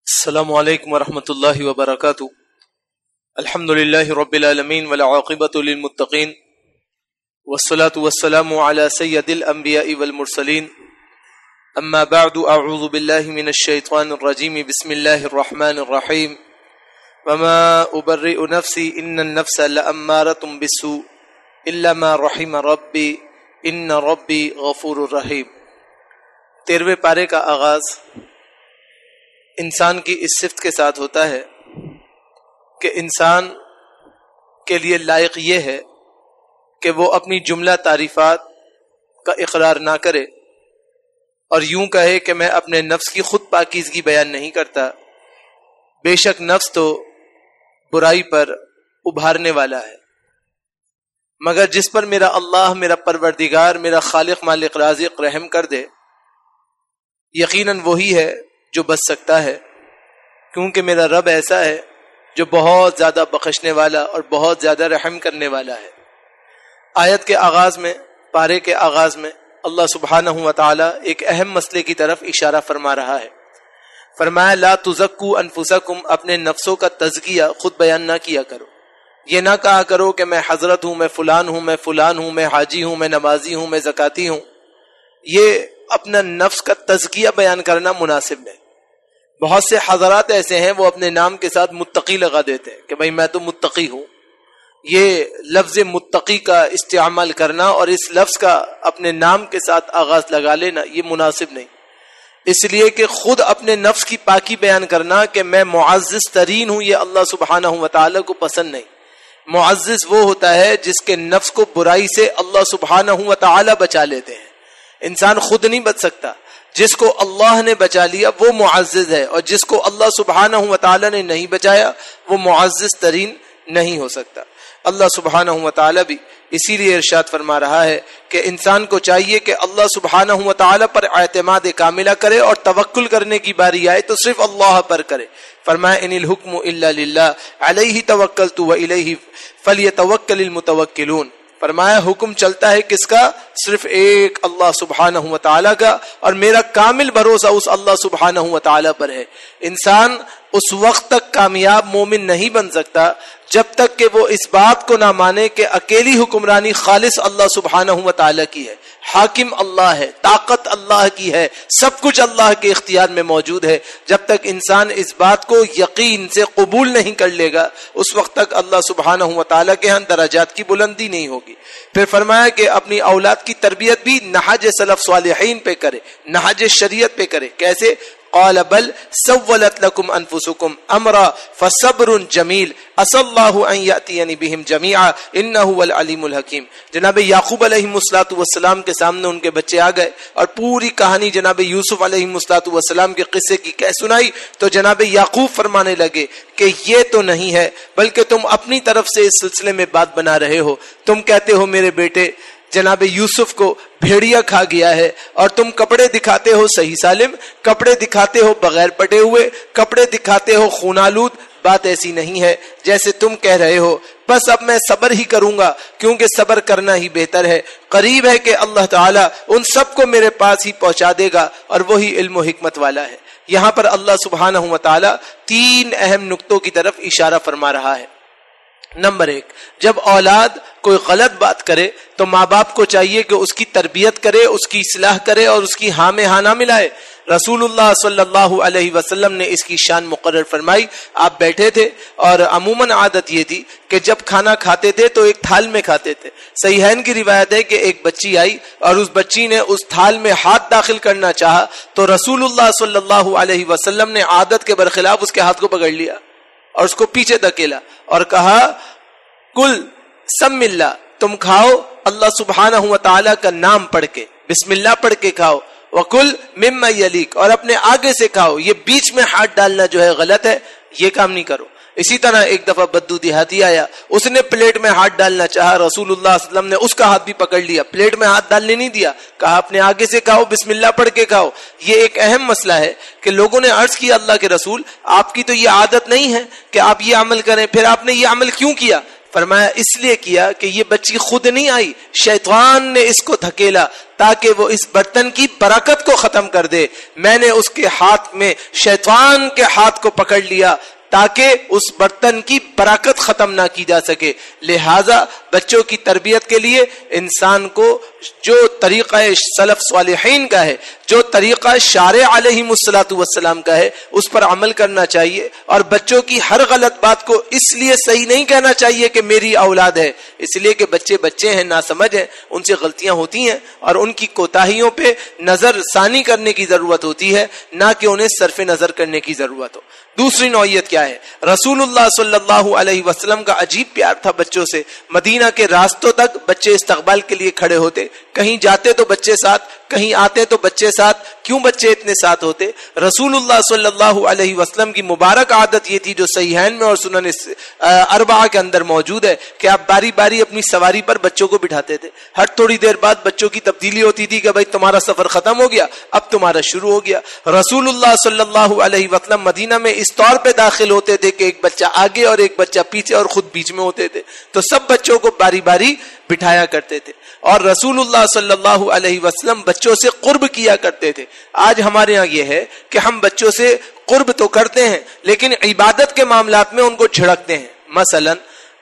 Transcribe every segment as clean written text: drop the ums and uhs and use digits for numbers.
السلام علیکم ورحمۃ اللہ وبرکاتہ۔ الحمد للہ رب العالمین والعاقبۃ للمتقین والصلاة والسلام علی سید الانبیاء والمرسلین، اما بعد، اعوذ باللہ من الشیطان الرجیم، بسم اللہ الرحمن الرحیم، وما ابرئ نفسی ان النفس لامارۃ بالسوء الا ما رحم ربی ان ربی غفور الرحیم۔ 13ویں پارے کا آغاز انسان کی اس صفت کے ساتھ ہوتا ہے کہ انسان کے لیے لائق یہ ہے کہ وہ اپنی جملہ تعریفات کا اقرار نہ کرے اور یوں کہے کہ میں اپنے نفس کی خود پاکیزگی بیان نہیں کرتا، بے شک نفس تو برائی پر ابھارنے والا ہے، مگر جس پر میرا اللہ، میرا پروردگار، میرا خالق مالک رازق رحم کر دے، یقیناً وہی ہے جو بچ سکتا ہے، کیونکہ میرا رب ایسا ہے جو بہت زیادہ بخشنے والا اور بہت زیادہ رحم کرنے والا ہے۔ آیت کے آغاز میں، پارے کے آغاز میں اللہ سبحانہ و تعالی ایک اہم مسئلے کی طرف اشارہ فرما رہا ہے۔ فرمایا لا تزکوا انفسکم، اپنے نفسوں کا تزکیہ خود بیان نہ کیا کرو، یہ نہ کہا کرو کہ میں حضرت ہوں، میں فلان ہوں، میں فلان ہوں، میں حاجی ہوں، میں نمازی ہوں، میں زکاتی ہوں۔ یہ اپنا نفس کا تزکیہ بیان کرنا مناسب نہیں۔ بہت سے حضرات ایسے ہیں وہ اپنے نام کے ساتھ متقی لگا دیتے ہیں کہ بھائی میں تو متقی ہوں۔ یہ لفظ متقی کا استعمال کرنا اور اس لفظ کا اپنے نام کے ساتھ آغاز لگا لینا یہ مناسب نہیں، اس لیے کہ خود اپنے نفس کی پاکی بیان کرنا کہ میں معزز ترین ہوں، یہ اللہ سبحانہ و تعالی کو پسند نہیں۔ معزز وہ ہوتا ہے جس کے نفس کو برائی سے اللہ سبحانہ و تعالی بچا لیتے ہیں۔ انسان خود نہیں بچ سکتا، جس کو اللہ نے بچا لیا وہ معزز ہے، اور جس کو اللہ سبحانہ و تعالی نے نہیں بچایا وہ معزز ترین نہیں ہو سکتا۔ اللہ سبحانہ و تعالی بھی اسی لیے ارشاد فرما رہا ہے کہ انسان کو چاہیے کہ اللہ سبحانہ و تعالی پر اعتماد کاملہ کرے اور توکل کرنے کی باری آئے تو صرف اللہ پر کرے۔ فرمایا ان الحکم الا للہ علیہ توکلت والیہ فلیتوکل المتوکلون۔ فرمایا حکم چلتا ہے کس کا؟ صرف ایک اللہ سبحانہ و تعالی کا، اور میرا کامل بھروسہ اس اللہ سبحانہ و تعالی پر ہے۔ انسان اس وقت تک کامیاب مومن نہیں بن سکتا جب تک کہ وہ اس بات کو نہ مانے کہ اکیلی حکمرانی خالص اللہ سبحانہ و تعالی کی ہے، حاکم اللہ ہے، طاقت اللہ کی ہے، سب کچھ اللہ کے اختیار میں موجود ہے۔ جب تک انسان اس بات کو یقین سے قبول نہیں کر لے گا اس وقت تک اللہ سبحانہ و تعالی کے ہاں درجات کی بلندی نہیں ہوگی۔ پھر فرمایا کہ اپنی اولاد کی تربیت بھی نہج سلف صالحین پہ کرے، نہج شریعت پہ کرے۔ کیسے؟ قال بل سولت لكم انفسكم امرا فصبر جمیل عسى الله ان ياتيني بهم جميعا انه هو العليم الحكيم۔ جناب یعقوب علیہ السلام کے سامنے ان کے بچے آ گئے اور پوری کہانی جناب یوسف علیہ السلام کے قصے کی کہہ سنائی تو جناب یعقوب فرمانے لگے کہ یہ تو نہیں ہے، بلکہ تم اپنی طرف سے اس سلسلے میں بات بنا رہے ہو۔ تم کہتے ہو میرے بیٹے جناب یوسف کو بھیڑیا کھا گیا ہے، اور تم کپڑے دکھاتے ہو صحیح سالم، کپڑے دکھاتے ہو بغیر پٹے ہوئے، کپڑے دکھاتے ہو خون آلود۔ بات ایسی نہیں ہے جیسے تم کہہ رہے ہو، بس اب میں صبر ہی کروں گا، کیونکہ صبر کرنا ہی بہتر ہے۔ قریب ہے کہ اللہ تعالیٰ ان سب کو میرے پاس ہی پہنچا دے گا، اور وہی علم و حکمت والا ہے۔ یہاں پر اللہ سبحانہ و تعالیٰ 3 اہم نقطوں کی طرف اشارہ فرما رہا ہے۔ نمبر 1، جب اولاد کوئی غلط بات کرے تو ماں باپ کو چاہیے کہ اس کی تربیت کرے، اس کی اصلاح کرے اور اس کی ہاں میں ہاں نہ ملائے۔ رسول اللہ صلی اللہ علیہ وسلم نے اس کی شان مقرر فرمائی۔ آپ بیٹھے تھے اور عموماً عادت یہ تھی کہ جب کھانا کھاتے تھے تو ایک تھال میں کھاتے تھے۔ صحیحین کی روایت ہے کہ ایک بچی آئی اور اس بچی نے اس تھال میں ہاتھ داخل کرنا چاہا تو رسول اللہ صلی اللہ علیہ وسلم نے عادت کے برخلاف اس کے ہاتھ کو پکڑ لیا اور اس کو پیچھے دھکیلا اور کہا کل سم اللہ، تم کھاؤ اللہ سبحانہ و تعالی کا نام پڑھ کے، بسم اللہ پڑھ کے کھاؤ، وکل مما یلیک، اور اپنے آگے سے کھاؤ، یہ بیچ میں ہاتھ ڈالنا جو ہے غلط ہے، یہ کام نہیں کرو۔ اسی طرح ایک دفعہ بدو دیہاتی آیا، اس نے پلیٹ میں ہاتھ ڈالنا چاہا، رسول اللہ صلی اللہ علیہ وسلم نے اس کا ہاتھ بھی پکڑ لیا، پلیٹ میں ہاتھ ڈالنے نہیں دیا، کہا اپنے آگے سے کھاؤ، بسم اللہ پڑھ کے کھاؤ۔ یہ ایک اہم مسئلہ ہے کہ لوگوں نے عرض کیا اللہ کے رسول آپ کی تو یہ عادت نہیں ہے کہ آپ یہ عمل کریں، پھر آپ نے یہ عمل کیوں کیا؟ فرمایا اس لیے کیا کہ یہ بچی خود نہیں آئی، شیطان نے اس کو دھکیلا تاکہ وہ اس برتن کی برکت کو ختم کر دے. میں نے اس کے ہاتھ میں شیطان کے ہاتھ کو پکڑ لیا تاکہ اس برتن کی برکت ختم نہ کی جا سکے. لہذا بچوں کی تربیت کے لیے انسان کو جو طریقہ سلف صالحین کا ہے، جو طریقہ شارع علیہ الصلوۃ والسلام کا ہے، اس پر عمل کرنا چاہیے. اور بچوں کی ہر غلط بات کو اس لیے صحیح نہیں کہنا چاہیے کہ میری اولاد ہے، اس لیے کہ بچے ہیں، ناسمجھ ہیں، ان سے غلطیاں ہوتی ہیں اور ان کی کوتاہیوں پہ نظر ثانی کرنے کی ضرورت ہوتی ہے، نہ کہ انہیں صرف نظر کرنے کی ضرورت ہو. دوسری نوعیت کیا ہے؟ رسول اللہ صلی اللہ علیہ وسلم کا عجیب پیار تھا بچوں سے. مدینہ کے راستوں تک بچے استقبال کے لیے کھڑے ہوتے، کہیں جاتے تو بچے ساتھ، کہیں آتے تو بچے ساتھ. کیوں بچے اتنے ساتھ ہوتے؟ رسول اللہ صلی اللہ علیہ وسلم کی مبارک عادت یہ تھی جو صحیحین میں اور سنن اربعہ کے اندر موجود ہے کہ آپ باری باری اپنی سواری پر بچوں کو بٹھاتے تھے. ہر تھوڑی دیر بعد بچوں کی تبدیلی ہوتی تھی کہ بھائی تمہارا سفر ختم ہو گیا، اب تمہارا شروع ہو گیا. رسول اللہ صلی اللہ علیہ وسلم مدینہ میں اس طور پہ داخل ہوتے تھے کہ ایک بچہ آگے اور ایک بچہ پیچھے اور خود بیچ میں ہوتے تھے، تو سب بچوں کو باری باری بٹھایا کرتے تھے. اور رسول اللہ صلی اللہ علیہ وسلم بچوں سے قرب کیا کرتے تھے. آج ہمارے ہاں یہ ہے کہ ہم بچوں سے قرب تو کرتے ہیں لیکن عبادت کے معاملات میں ان کو جھڑکتے ہیں. مثلا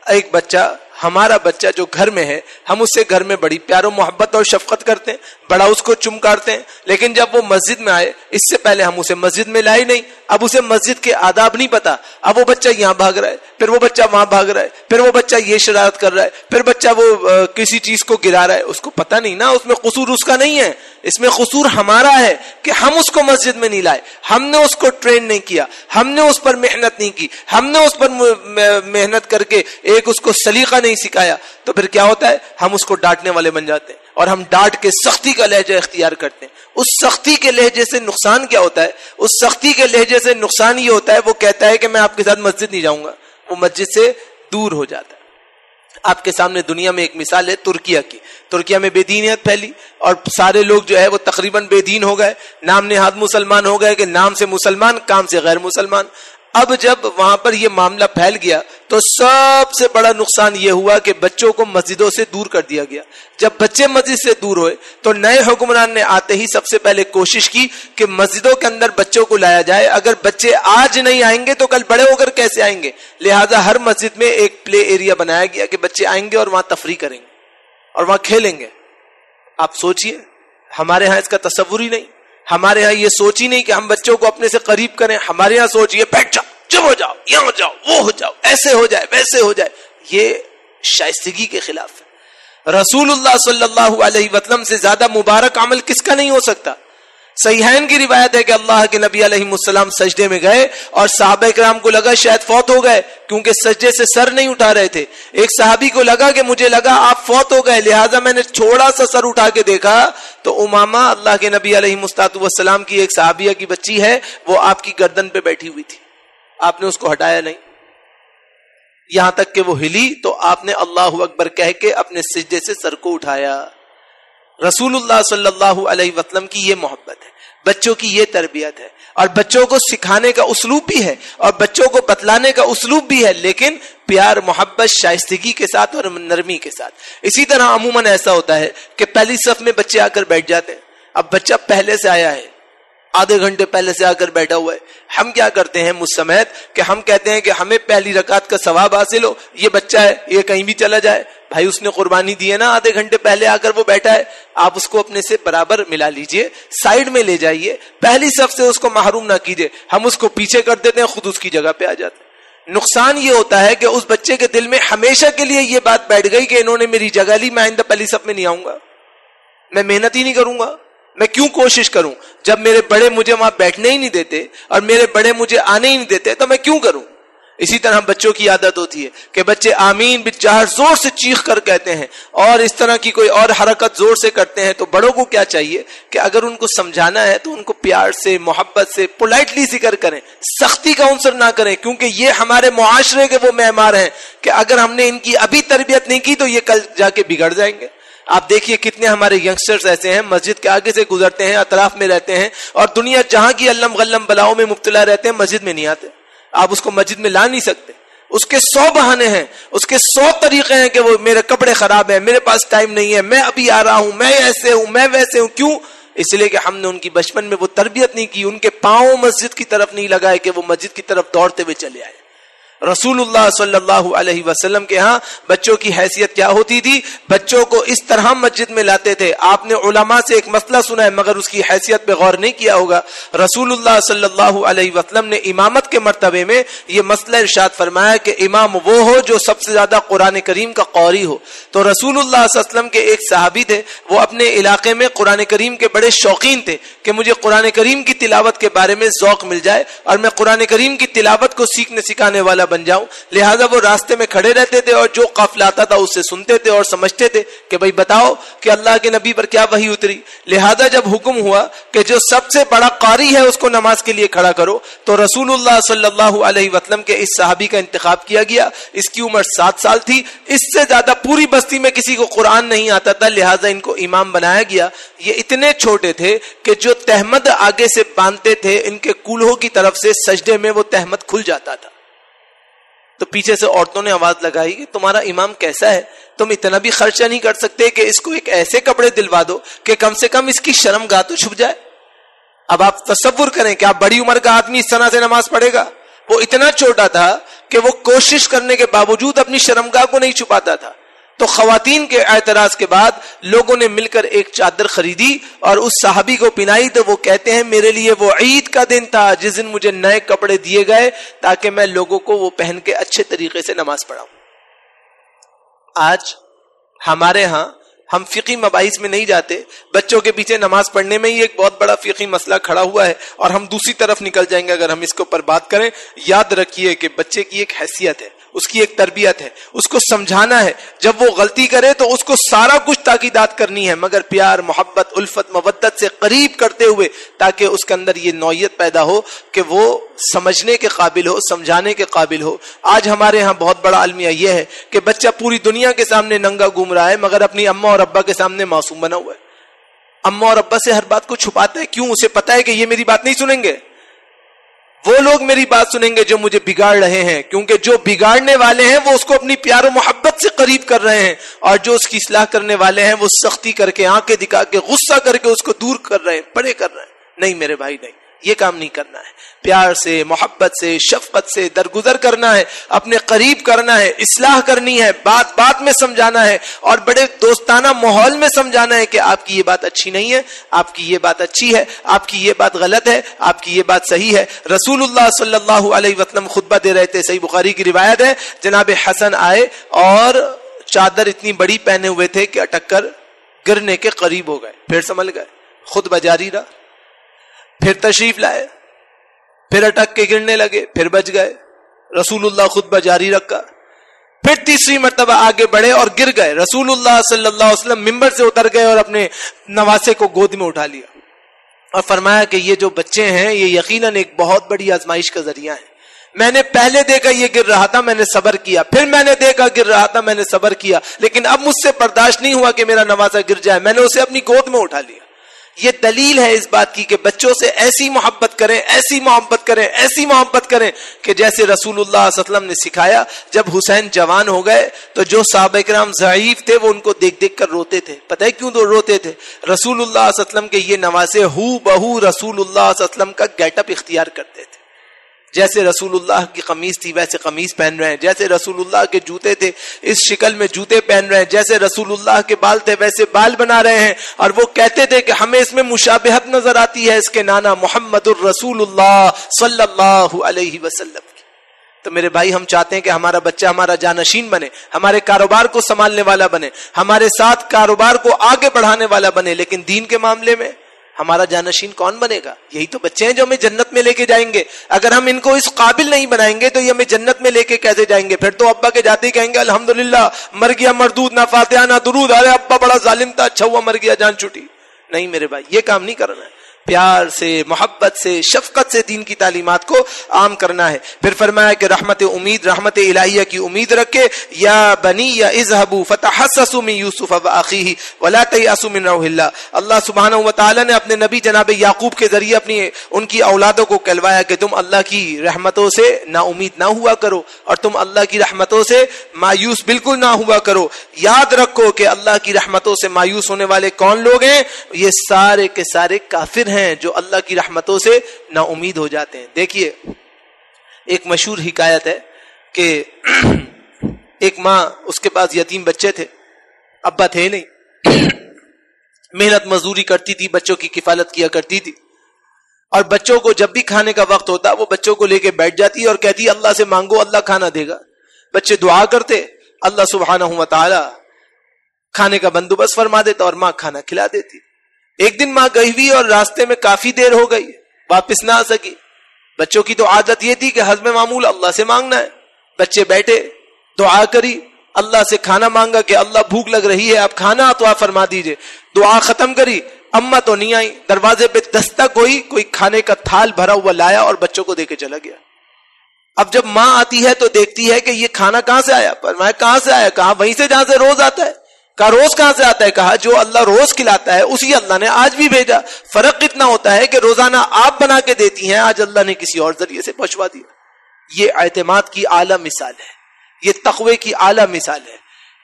ایک بچہ، ہمارا بچہ جو گھر میں ہے، ہم اس سے گھر میں بڑی پیار و محبت اور شفقت کرتے ہیں، بڑا اس کو چمکارتے ہیں، لیکن جب وہ مسجد میں آئے، اس سے پہلے ہم اسے مسجد میں لائے نہیں، اب اسے مسجد کے آداب نہیں پتا، اب وہ بچہ یہاں بھاگ رہا ہے، پھر وہ بچہ وہاں بھاگ رہا ہے، پھر وہ بچہ یہ شرارت کر رہا ہے، پھر بچہ وہ کسی چیز کو گرا رہا ہے. اس کو پتا نہیں نا، اس میں قصور اس کا نہیں ہے، اس میں قصور ہمارا ہے کہ ہم اس کو مسجد میں نہیں لائے، ہم نے اس کو ٹرین نہیں کیا، ہم نے اس پر محنت نہیں کی، ہم نے اس پر محنت کر کے ایک اس کو سلیقہ نہیں سکھایا. تو پھر کیا ہوتا ہے؟ ہم اس کو ڈانٹنے والے بن جاتے ہیں اور ہم ڈانٹ کے سختی کا لہجہ اختیار کرتے ہیں. اس سختی کے لہجے سے نقصان کیا ہوتا ہے؟ اس سختی کے لہجے سے نقصان یہ ہوتا ہے، وہ کہتا ہے کہ میں آپ کے ساتھ مسجد نہیں جاؤں گا، وہ مسجد سے دور ہو جاتا ہے. آپ کے سامنے دنیا میں ایک مثال ہے ترکیہ کی. ترکیہ میں بے دینیت پھیلی اور سارے لوگ جو ہے وہ تقریباً بے دین ہو گئے، نام نہاد مسلمان ہو گئے کہ نام سے مسلمان، کام سے غیر مسلمان. اب جب وہاں پر یہ معاملہ پھیل گیا تو سب سے بڑا نقصان یہ ہوا کہ بچوں کو مسجدوں سے دور کر دیا گیا. جب بچے مسجد سے دور ہوئے تو نئے حکمران نے آتے ہی سب سے پہلے کوشش کی کہ مسجدوں کے اندر بچوں کو لایا جائے. اگر بچے آج نہیں آئیں گے تو کل بڑے ہو کر کیسے آئیں گے؟ لہذا ہر مسجد میں ایک پلے ایریا بنایا گیا کہ بچے آئیں گے اور وہاں تفریح کریں گے اور وہاں کھیلیں گے. آپ سوچئے، ہمارے ہاں اس کا تصور ہی نہیں، ہمارے ہاں یہ سوچ ہی نہیں کہ ہم بچوں کو اپنے سے قریب کریں. ہمارے ہاں سوچ یہ بیٹھ جاؤ، جب ہو جاؤ، یہاں ہو جاؤ، وہ ہو جاؤ، ایسے ہو جائے ویسے ہو جائے. یہ شائستگی کے خلاف ہے. رسول اللہ صلی اللہ علیہ وسلم سے زیادہ مبارک عمل کس کا نہیں ہو سکتا. صحیحین کی روایت ہے کہ اللہ کے نبی علیہ السلام سجدے میں گئے اور صحابہ کرام کو لگا شاید فوت ہو گئے کیونکہ سجدے سے سر نہیں اٹھا رہے تھے. ایک صحابی کو لگا کہ مجھے لگا آپ فوت ہو گئے، لہٰذا میں نے تھوڑا سا سر اٹھا کے دیکھا تو امامہ اللہ کے نبی علیہ السلام کی ایک صحابیہ کی بچی ہے، وہ آپ کی گردن پہ بیٹھی ہوئی تھی. آپ نے اس کو ہٹایا نہیں، یہاں تک کہ وہ ہلی تو آپ نے اللہ اکبر کہہ کے اپنے سجدے سے سر کو اٹھایا. رسول اللہ صلی اللہ علیہ وسلم کی یہ محبت ہے، بچوں کی یہ تربیت ہے، اور بچوں کو سکھانے کا اسلوب بھی ہے اور بچوں کو بتلانے کا اسلوب بھی ہے، لیکن پیار، محبت، شائستگی کے ساتھ اور نرمی کے ساتھ. اسی طرح عموماً ایسا ہوتا ہے کہ پہلی صف میں بچے آ کر بیٹھ جاتے ہیں. اب بچہ پہلے سے آیا ہے، آدھے گھنٹے پہلے سے آ کر بیٹھا ہوا ہے. ہم کیا کرتے ہیں مجھ سمیت کہ ہم کہتے ہیں کہ ہمیں پہلی رکعت کا ثواب حاصل ہو، یہ بچہ ہے یہ کہیں بھی چلا جائے، بھائی اس نے قربانی دی ہے نا، آدھے گھنٹے پہلے آ کر وہ بیٹھا ہے، آپ اس کو اپنے سے برابر ملا لیجئے، سائیڈ میں لے جائیے، پہلی صف سے اس کو محروم نہ کیجئے. ہم اس کو پیچھے کر دیتے ہیں، خود اس کی جگہ پہ آ جاتے ہیں. نقصان یہ ہوتا ہے کہ اس بچے کے دل میں ہمیشہ کے لیے یہ بات بیٹھ گئی کہ انہوں نے میری جگہ لی، میں آئندہ پہلی صف میں نہیں آؤں گا، میں محنت ہی نہیں کروں گا، میں کیوں کوشش کروں؟ جب میرے بڑے مجھے وہاں بیٹھنے ہی نہیں دیتے اور میرے بڑے مجھے آنے ہی نہیں دیتے تو میں کیوں کروں؟ اسی طرح بچوں کی عادت ہوتی ہے کہ بچے آمین بچاہر زور سے چیخ کر کہتے ہیں اور اس طرح کی کوئی اور حرکت زور سے کرتے ہیں. تو بڑوں کو کیا چاہیے کہ اگر ان کو سمجھانا ہے تو ان کو پیار سے، محبت سے، پولائٹلی ذکر کریں، سختی کا عنصر نہ کریں، کیونکہ یہ ہمارے معاشرے کے وہ معمار ہیں کہ اگر ہم نے ان کی ابھی تربیت نہیں کی تو یہ کل جا کے بگڑ جائیں گے. آپ دیکھیے کتنے ہمارے ینگسٹرز ایسے ہیں مسجد کے آگے سے گزرتے ہیں، اطراف میں رہتے ہیں اور دنیا جہاں کی علم غلم بلاؤں میں مبتلا رہتے ہیں، مسجد میں نہیں آتے. آپ اس کو مسجد میں لا نہیں سکتے. اس کے 100 بہانے ہیں، اس کے 100 طریقے ہیں کہ وہ میرے کپڑے خراب ہیں، میرے پاس ٹائم نہیں ہے، میں ابھی آ رہا ہوں، میں ایسے ہوں، میں ویسے ہوں. کیوں؟ اس لیے کہ ہم نے ان کی بچپن میں وہ تربیت نہیں کی، ان کے پاؤں مسجد کی طرف نہیں لگائے کہ وہ مسجد کی طرف دوڑتے ہوئے چلے آئے. رسول اللہ صلی اللہ علیہ وسلم کے ہاں بچوں کی حیثیت کیا ہوتی تھی؟ بچوں کو اس طرح مسجد میں لاتے تھے. آپ نے علماء سے ایک مسئلہ سنا ہے مگر اس کی حیثیت پہ غور نہیں کیا ہوگا. رسول اللہ صلی اللہ علیہ وسلم نے امامت کے مرتبے میں یہ مسئلہ ارشاد فرمایا کہ امام وہ ہو جو سب سے زیادہ قرآن کریم کا قاری ہو. تو رسول اللہ صلی اللہ علیہ وسلم کے ایک صحابی تھے، وہ اپنے علاقے میں قرآن کریم کے بڑے شوقین تھے کہ مجھے قرآن کریم کی تلاوت کے بارے میں ذوق مل جائے اور میں قرآن کریم کی تلاوت کو سیکھنے سکھانے والا بن جاؤں. لہذا وہ راستے میں کھڑے رہتے تھے اور جو قافلہ آتا تھا اس سے سنتے تھے اور سمجھتے تھے کہ بھئی بتاؤ کہ اللہ کے نبی پر کیا وحی اتری. لہذا جب حکم ہوا کہ جو سب سے بڑا قاری ہے اس کو نماز کے لیے کھڑا کرو، تو رسول اللہ صلی اللہ علیہ وسلم کے اس صحابی کا انتخاب کیا گیا. اس کی عمر 7 سال تھی، اس سے زیادہ پوری بستی میں کسی کو قرآن نہیں آتا تھا، لہذا ان کو امام بنایا گیا. یہ اتنے چھوٹے تھے کہ جو تہمد آگے سے باندھتے تھے ان کے کولہوں کی طرف سے سجدے میں وہ تہمد کھل جاتا تھا. تو پیچھے سے عورتوں نے آواز لگائی کہ تمہارا امام کیسا ہے، تم اتنا بھی خرچہ نہیں کر سکتے کہ اس کو ایک ایسے کپڑے دلوا دو کہ کم سے کم اس کی شرم گاہ تو چھپ جائے. اب آپ تصور کریں کہ آپ بڑی عمر کا آدمی اس طرح سے نماز پڑھے گا. وہ اتنا چھوٹا تھا کہ وہ کوشش کرنے کے باوجود اپنی شرم گاہ کو نہیں چھپاتا تھا. تو خواتین کے اعتراض کے بعد لوگوں نے مل کر ایک چادر خریدی اور اس صحابی کو پہنائی. تو وہ کہتے ہیں میرے لیے وہ عید کا دن تھا جس دن مجھے نئے کپڑے دیے گئے تاکہ میں لوگوں کو وہ پہن کے اچھے طریقے سے نماز پڑھاؤں. آج ہمارے ہاں ہم فقہی مباحث میں نہیں جاتے، بچوں کے پیچھے نماز پڑھنے میں ہی ایک بہت بڑا فقہی مسئلہ کھڑا ہوا ہے اور ہم دوسری طرف نکل جائیں گے اگر ہم اس کے اوپر بات کریں. یاد رکھیے کہ بچے کی ایک حیثیت ہے، اس کی ایک تربیت ہے، اس کو سمجھانا ہے. جب وہ غلطی کرے تو اس کو سارا کچھ تاکیدات کرنی ہے مگر پیار، محبت، الفت، مودت سے قریب کرتے ہوئے تاکہ اس کے اندر یہ نوعیت پیدا ہو کہ وہ سمجھنے کے قابل ہو، سمجھانے کے قابل ہو. آج ہمارے ہاں بہت بڑا المیہ یہ ہے کہ بچہ پوری دنیا کے سامنے ننگا گھوم رہا ہے مگر اپنی اماں اور ابا کے سامنے معصوم بنا ہوا ہے. اماں اور ابا سے ہر بات کو چھپاتا ہے. کیوں؟ اسے پتا ہے کہ یہ میری بات نہیں سنیں گے، وہ لوگ میری بات سنیں گے جو مجھے بگاڑ رہے ہیں، کیونکہ جو بگاڑنے والے ہیں وہ اس کو اپنی پیار و محبت سے قریب کر رہے ہیں اور جو اس کی اصلاح کرنے والے ہیں وہ سختی کر کے، آنکھیں دکھا کے، غصہ کر کے اس کو دور کر رہے ہیں، بڑے کر رہے ہیں. نہیں میرے بھائی، نہیں، یہ کام نہیں کرنا ہے. پیار سے، محبت سے، شفقت سے درگزر کرنا ہے، اپنے قریب کرنا ہے، اصلاح کرنی ہے، بات بات میں سمجھانا ہے اور بڑے دوستانہ ماحول میں سمجھانا ہے کہ آپ کی یہ بات اچھی نہیں ہے، آپ کی یہ بات اچھی ہے، آپ کی یہ بات غلط ہے، آپ کی یہ بات صحیح ہے. رسول اللہ صلی اللہ علیہ وسلم خطبہ دے رہے تھے، صحیح بخاری کی روایت ہے، جناب حسن آئے اور چادر اتنی بڑی پہنے ہوئے تھے کہ اٹک کر گرنے کے قریب ہو گئے. پھر سنبھل گئے، خطبہ جاری رہا، پھر تشریف لائے، پھر اٹک کے گرنے لگے، پھر بچ گئے. رسول اللہ خطبہ جاری رکھا، پھر تیسری مرتبہ آگے بڑھے اور گر گئے. رسول اللہ صلی اللہ علیہ وسلم ممبر سے اتر گئے اور اپنے نواسے کو گود میں اٹھا لیا اور فرمایا کہ یہ جو بچے ہیں یہ یقیناً ایک بہت بڑی آزمائش کا ذریعہ ہے. میں نے پہلے دیکھا یہ گر رہا تھا، میں نے صبر کیا، پھر میں نے دیکھا گر رہا تھا، میں نے صبر کیا، لیکن اب مجھ سے برداشت نہیں ہوا کہ میرا نواسا گر جائے، میں نے اسے اپنی گود میں اٹھا لیا. یہ دلیل ہے اس بات کی کہ بچوں سے ایسی محبت کریں، ایسی محبت کریں، ایسی محبت کریں کہ جیسے رسول اللہ صلی اللہ علیہ وسلم نے سکھایا. جب حسین جوان ہو گئے تو جو صحابہ کرام ضعیف تھے وہ ان کو دیکھ دیکھ کر روتے تھے. پتہ ہے کیوں روتے تھے؟ رسول اللہ صلی اللہ علیہ وسلم کے یہ نواسے ہو بہو رسول اللہ صلی اللہ علیہ وسلم کا گیٹ اپ اختیار کرتے تھے. جیسے رسول اللہ کی قمیض تھی ویسے قمیض پہن رہے ہیں، جیسے رسول اللہ کے جوتے تھے اس شکل میں جوتے پہن رہے ہیں، جیسے رسول اللہ کے بال تھے ویسے بال بنا رہے ہیں. اور وہ کہتے تھے کہ ہمیں اس میں مشابہت نظر آتی ہے اس کے نانا محمد الرسول اللہ صلی اللہ علیہ وسلم. تو میرے بھائی، ہم چاہتے ہیں کہ ہمارا بچہ ہمارا جانشین بنے، ہمارے کاروبار کو سنبھالنے والا بنے، ہمارے ساتھ کاروبار کو آگے بڑھانے والا بنے، لیکن دین کے معاملے میں ہمارا جانشین کون بنے گا؟ یہی تو بچے ہیں جو ہمیں جنت میں لے کے جائیں گے. اگر ہم ان کو اس قابل نہیں بنائیں گے تو یہ ہمیں جنت میں لے کے کیسے جائیں گے؟ پھر تو ابا کے جاتے ہی کہیں گے الحمدللہ مر گیا مردود، نہ فاتحہ نہ درود، ارے ابا بڑا ظالم تھا، اچھا ہوا مر گیا، جان چھوٹی. نہیں میرے بھائی، یہ کام نہیں کرنا ہے. پیار سے, محبت سے, شفقت سے دین کی تعلیمات کو عام کرنا ہے. پھر فرمایا کہ رحمت الہیہ کی امید رکھے. یا بنی یا اذهبوا فتحسسوا من یوسف واخیہ ولا تیأسوا من روح اللہ. اللہ سبحانہ و تعالی نے اپنے نبی جناب یعقوب کے ذریعے ان کی اولادوں کو کہلوایا کہ تم اللہ کی رحمتوں سے نا امید نہ ہوا کرو اور تم اللہ کی رحمتوں سے مایوس بالکل نہ ہوا کرو. یاد رکھو کہ اللہ کی رحمتوں سے مایوس ہونے والے کون لوگ ہیں؟ یہ سارے کے سارے کافر ہیں جو اللہ کی رحمتوں سے نا امید ہو جاتے ہیں. دیکھیے ایک مشہور حکایت ہے کہ ایک ماں, اس کے پاس یتیم بچے تھے, ابا تھے نہیں, محنت مزدوری کرتی تھی, بچوں کی کفالت کیا کرتی تھی, اور بچوں کو جب بھی کھانے کا وقت ہوتا وہ بچوں کو لے کے بیٹھ جاتی اور کہتی اللہ سے مانگو اللہ کھانا دے گا. بچے دعا کرتے, اللہ سبحانہ و تعالی کھانے کا بندوبست فرما دیتا اور ماں کھانا کھلا دیتی. ایک دن ماں گئی ہوئی اور راستے میں کافی دیر ہو گئی, واپس نہ آ سکی. بچوں کی تو عادت یہ تھی کہ حسب معمول اللہ سے مانگنا ہے. بچے بیٹھے, دعا کری, اللہ سے کھانا مانگا کہ اللہ بھوک لگ رہی ہے, آپ کھانا عطا فرما دیجئے. دعا ختم کری, اماں تو نہیں آئی, دروازے پہ دستک ہوئی, کوئی کھانے کا تھال بھرا ہوا لایا اور بچوں کو دے کے چلا گیا. اب جب ماں آتی ہے تو دیکھتی ہے کہ یہ کھانا کہاں سے آیا. فرمایا کہاں سے آیا؟ کہا وہیں سے جہاں سے روز آتا ہے. کہا روز کہاں سے آتا ہے؟ کہا جو اللہ روز کھلاتا ہے اسی اللہ نے آج بھی بھیجا. فرق اتنا ہوتا ہے کہ روزانہ آپ بنا کے دیتی ہیں, آج اللہ نے کسی اور ذریعے سے پہنچوا دیا. یہ اعتماد کی اعلیٰ مثال ہے, یہ تقوی کی اعلیٰ مثال ہے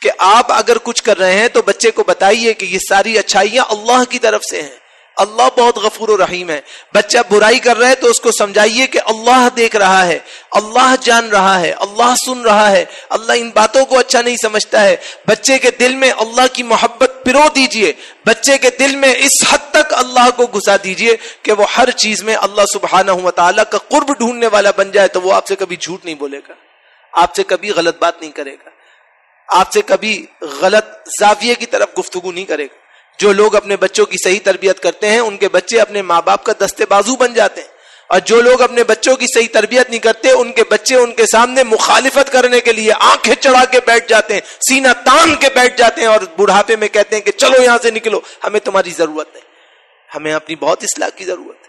کہ آپ اگر کچھ کر رہے ہیں تو بچے کو بتائیے کہ یہ ساری اچھائیاں اللہ کی طرف سے ہیں, اللہ بہت غفور و رحیم ہے. بچہ برائی کر رہا ہے تو اس کو سمجھائیے کہ اللہ دیکھ رہا ہے, اللہ جان رہا ہے, اللہ سن رہا ہے, اللہ ان باتوں کو اچھا نہیں سمجھتا ہے. بچے کے دل میں اللہ کی محبت پرو دیجئے, بچے کے دل میں اس حد تک اللہ کو گھسا دیجئے کہ وہ ہر چیز میں اللہ سبحانہ و تعالیٰ کا قرب ڈھونڈنے والا بن جائے. تو وہ آپ سے کبھی جھوٹ نہیں بولے گا, آپ سے کبھی غلط بات نہیں کرے گا, آپ سے کبھی غلط زاویے کی طرف گفتگو نہیں کرے گا. جو لوگ اپنے بچوں کی صحیح تربیت کرتے ہیں ان کے بچے اپنے ماں باپ کا دستے بازو بن جاتے ہیں, اور جو لوگ اپنے بچوں کی صحیح تربیت نہیں کرتے ان کے بچے ان کے سامنے مخالفت کرنے کے لیے آنکھیں چڑھا کے بیٹھ جاتے ہیں, سینہ تان کے بیٹھ جاتے ہیں, اور بڑھاپے میں کہتے ہیں کہ چلو یہاں سے نکلو, ہمیں تمہاری ضرورت نہیں, ہمیں اپنی بہت اصلاح کی ضرورت ہے.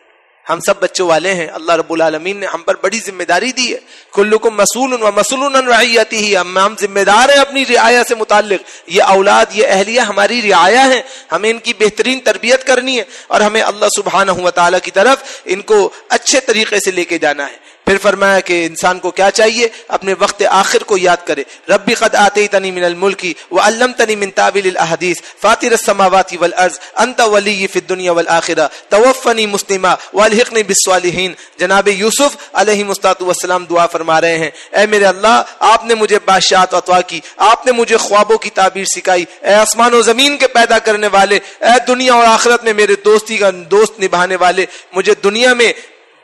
ہم سب بچوں والے ہیں, اللہ رب العالمین نے ہم پر بڑی ذمہ داری دی ہے. کلکم مسئول و مسئول عن رعیتہ, ہم ذمہ دار ہیں اپنی رعایا سے متعلق. یہ اولاد, یہ اہلیہ ہماری رعایا ہیں, ہمیں ان کی بہترین تربیت کرنی ہے اور ہمیں اللہ سبحانہ و تعالیٰ کی طرف ان کو اچھے طریقے سے لے کے جانا ہے. پھر فرمایا کہ انسان کو کیا چاہیے, اپنے وقت آخر کو یاد کرے. ربی قد آتیتنی من الملک وعلمتنی من تاویل الاحادیث فاطر السماوات والارض انت ولی فی الدنیا والآخرہ توفنی مسلما والحقنی بالصالحین. جناب یوسف علیہ السلام دعا فرما رہے ہیں, اے میرے اللہ آپ نے مجھے بادشاہت عطا کی, آپ نے مجھے خوابوں کی تعبیر سکھائی, اے آسمان و زمین کے پیدا کرنے والے, اے دنیا اور آخرت میں میرے دوستی کا دوست نبھانے والے, مجھے دنیا میں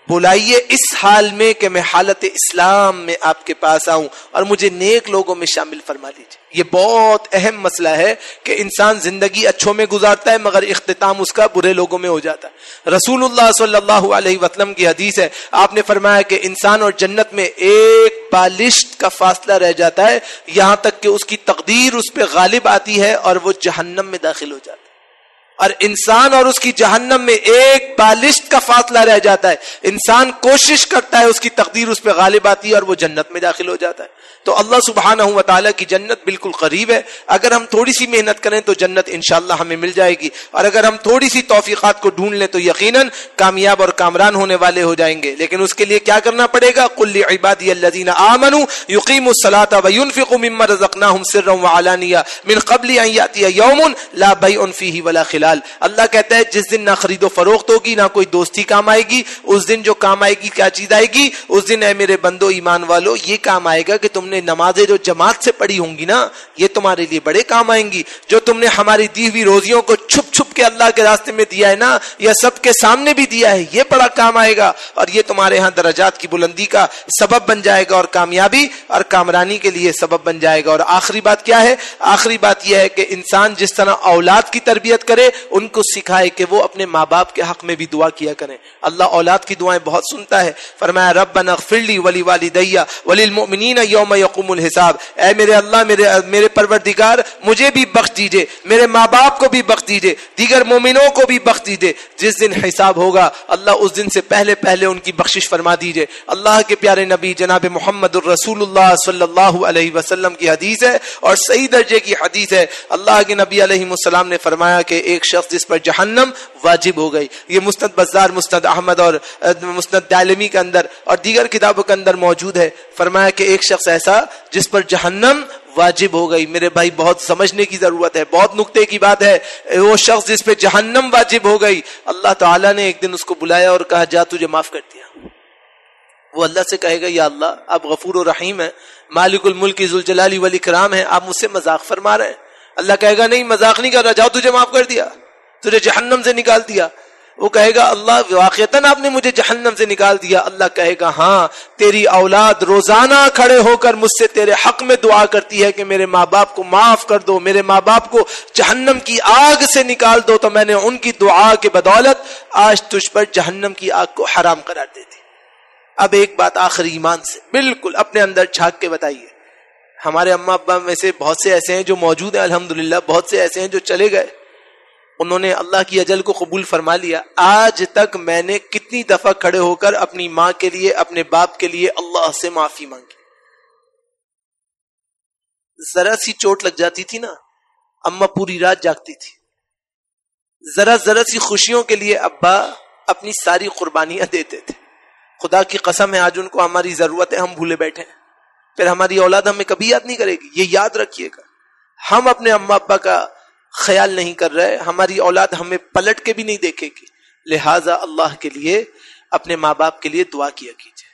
بلائیے اس حال میں کہ میں حالت اسلام میں آپ کے پاس آؤں اور مجھے نیک لوگوں میں شامل فرما لیجیے. یہ بہت اہم مسئلہ ہے کہ انسان زندگی اچھوں میں گزارتا ہے مگر اختتام اس کا برے لوگوں میں ہو جاتا ہے. رسول اللہ صلی اللہ علیہ وسلم کی حدیث ہے, آپ نے فرمایا کہ انسان اور جنت میں ایک بالشت کا فاصلہ رہ جاتا ہے, یہاں تک کہ اس کی تقدیر اس پہ غالب آتی ہے اور وہ جہنم میں داخل ہو جاتا ہے. اور انسان اور اس کی جہنم میں ایک بالشت کا فاصلہ رہ جاتا ہے. انسان کوشش کرتا ہے, اس کی تقدیر اس پہ غالب آتی ہے اور وہ جنت میں داخل ہو جاتا ہے. تو اللہ سبحانہ و تعالیٰ کی جنت بالکل قریب ہے. اگر ہم تھوڑی سی محنت کریں تو جنت انشاءاللہ ہمیں مل جائے گی, اور اگر ہم تھوڑی سی توفیقات کو ڈھونڈ لیں تو یقیناً کامیاب اور کامران ہونے والے ہو جائیں گے. لیکن اس کے لیے کیا کرنا پڑے گا؟ قل لعبادی الذین آمنوا یقیموا الصلاۃ وینفقوا مما رزقناہم سرا وعلانیہ من قبل ان یأتی یوم لا بیع فیہ ولا خلال. اللہ کہتا ہے جس دن نہ خرید و فروخت ہوگی, نہ کوئی دوستی کام آئے گی, اس دن جو کام آئے گی کیا چیز آئے گی؟ اس دن اے میرے بندو ایمان والو یہ کام آئے گا کہ تم نے نمازیں جو جماعت سے پڑھی ہوں گی نا, یہ تمہارے لیے بڑے کام آئیں گی. جو تم نے ہماری دی ہوئی روزیوں کو چھپ چھپ کے اللہ کے راستے میں دیا ہے نا, یا سب کے سامنے بھی دیا ہے, یہ بڑا کام آئے گا اور یہ تمہارے ہاں درجات کی بلندی کا سبب بن جائے گا اور کامیابی اور کامرانی کے لیے سبب بن جائے گا. اور آخری بات کیا ہے؟ آخری بات یہ ہے کہ انسان جس طرح اولاد کی تربیت کرے ان کو سکھائے کہ وہ اپنے ماں باپ کے حق میں بھی دعا کیا کریں. اللہ اولاد کی دعائیں بہت سنتا ہے. فرمایا ربنا اغفر لی ولی والدی وللمؤمنین یوم یقوم الحساب. اے میرے اللہ میرے پروردگار مجھے بھی بخش دیجئے, میرے ماں باپ کو بھی بخش دیجئے, دیگر مومنوں کو بھی بخش دیجئے. جس دن حساب ہوگا اللہ اس دن سے پہلے ان کی بخشش فرما دیجئے. اللہ کے پیارے نبی جناب محمد الرسول اللہ صلی اللہ علیہ وسلم کی حدیث ہے اور صحیح درجے کی حدیث ہے. اللہ کے نبی علیہ السلام نے فرمایا کہ ایک شخص جس پر جہنم واجب ہو گئی, یہ مسند بزار, مسند احمد اور مسند دارمی کے اندر اور دیگر کتابوں کے اندر موجود ہے. فرمایا کہ ایک شخص ایسا جس پر جہنم واجب ہو گئی. میرے بھائی بہت سمجھنے کی ضرورت ہے, بہت نکتے کی بات ہے. وہ شخص جس پہ جہنم واجب ہو گئی, اللہ تعالیٰ نے ایک دن اس کو بلایا اور کہا جا تجھے معاف کر دیا. وہ اللہ سے کہے گا یا اللہ آپ غفور و رحیم ہیں, مالک الملک ذوالجلال والاکرام ہیں, آپ مجھ سے مذاق فرما رہے ہیں. اللہ کہے گا نہیں مذاق نہیں کر رہا, جاؤ تجھے معاف کر دیا, تجھے جہنم سے نکال دیا. وہ کہے گا اللہ واقعتاً آپ نے مجھے جہنم سے نکال دیا. اللہ کہے گا ہاں, تیری اولاد روزانہ کھڑے ہو کر مجھ سے تیرے حق میں دعا کرتی ہے کہ میرے ماں باپ کو معاف کر دو, میرے ماں باپ کو جہنم کی آگ سے نکال دو. تو میں نے ان کی دعا کے بدولت آج تجھ پر جہنم کی آگ کو حرام قرار دے دی. اب ایک بات آخری ایمان سے بالکل اپنے اندر جھانک کے بتائیے. ہمارے اماں ابا میں سے بہت سے ایسے ہیں جو موجود ہیں الحمدللہ, بہت سے ایسے ہیں جو چلے گئے, انہوں نے اللہ کی اجل کو قبول فرما لیا. آج تک میں نے کتنی دفعہ کھڑے ہو کر اپنی ماں کے لیے, اپنے باپ کے لیے اللہ سے معافی مانگی. ذرا سی چوٹ لگ جاتی تھی نا, اماں پوری رات جاگتی تھی. ذرا سی خوشیوں کے لیے ابا اپنی ساری قربانیاں دیتے تھے. خدا کی قسم ہے آج ان کو ہماری ضرورت ہے, ہم بھولے بیٹھے ہیں. پھر ہماری اولاد ہمیں کبھی یاد نہیں کرے گی, یہ یاد رکھیے گا. ہم اپنے اماں ابا کا خیال نہیں کر رہے, ہماری اولاد ہمیں پلٹ کے بھی نہیں دیکھے گی. لہٰذا اللہ کے لیے اپنے ماں باپ کے لیے دعا کیا کیجئے,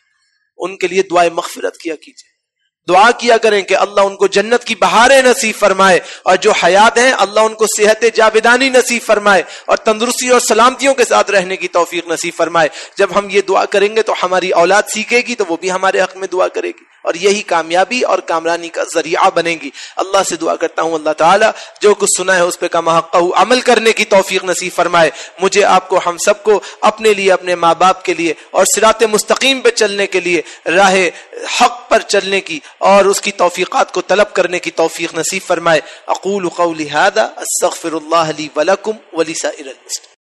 ان کے لیے دعائے مغفرت کیا کیجئے. دعا کیا کریں کہ اللہ ان کو جنت کی بہاریں نصیب فرمائے, اور جو حیات ہیں اللہ ان کو صحت جاودانی نصیب فرمائے اور تندرستی اور سلامتیوں کے ساتھ رہنے کی توفیق نصیب فرمائے. جب ہم یہ دعا کریں گے تو ہماری اولاد سیکھے گی تو وہ بھی ہمارے حق میں دعا کرے گی, اور یہی کامیابی اور کامرانی کا ذریعہ بنے گی. اللہ سے دعا کرتا ہوں اللہ تعالیٰ جو کچھ سنا ہے اس پہ کما حقہ عمل کرنے کی توفیق نصیب فرمائے. مجھے, آپ کو, ہم سب کو اپنے لیے, اپنے ماں باپ کے لیے اور صراط مستقیم پہ چلنے کے لیے, راہ حق پر چلنے کی اور اس کی توفیقات کو طلب کرنے کی توفیق نصیب فرمائے. اقول قولی ھذا استغفر اللہ لی ولکم ولسائر المسلمین.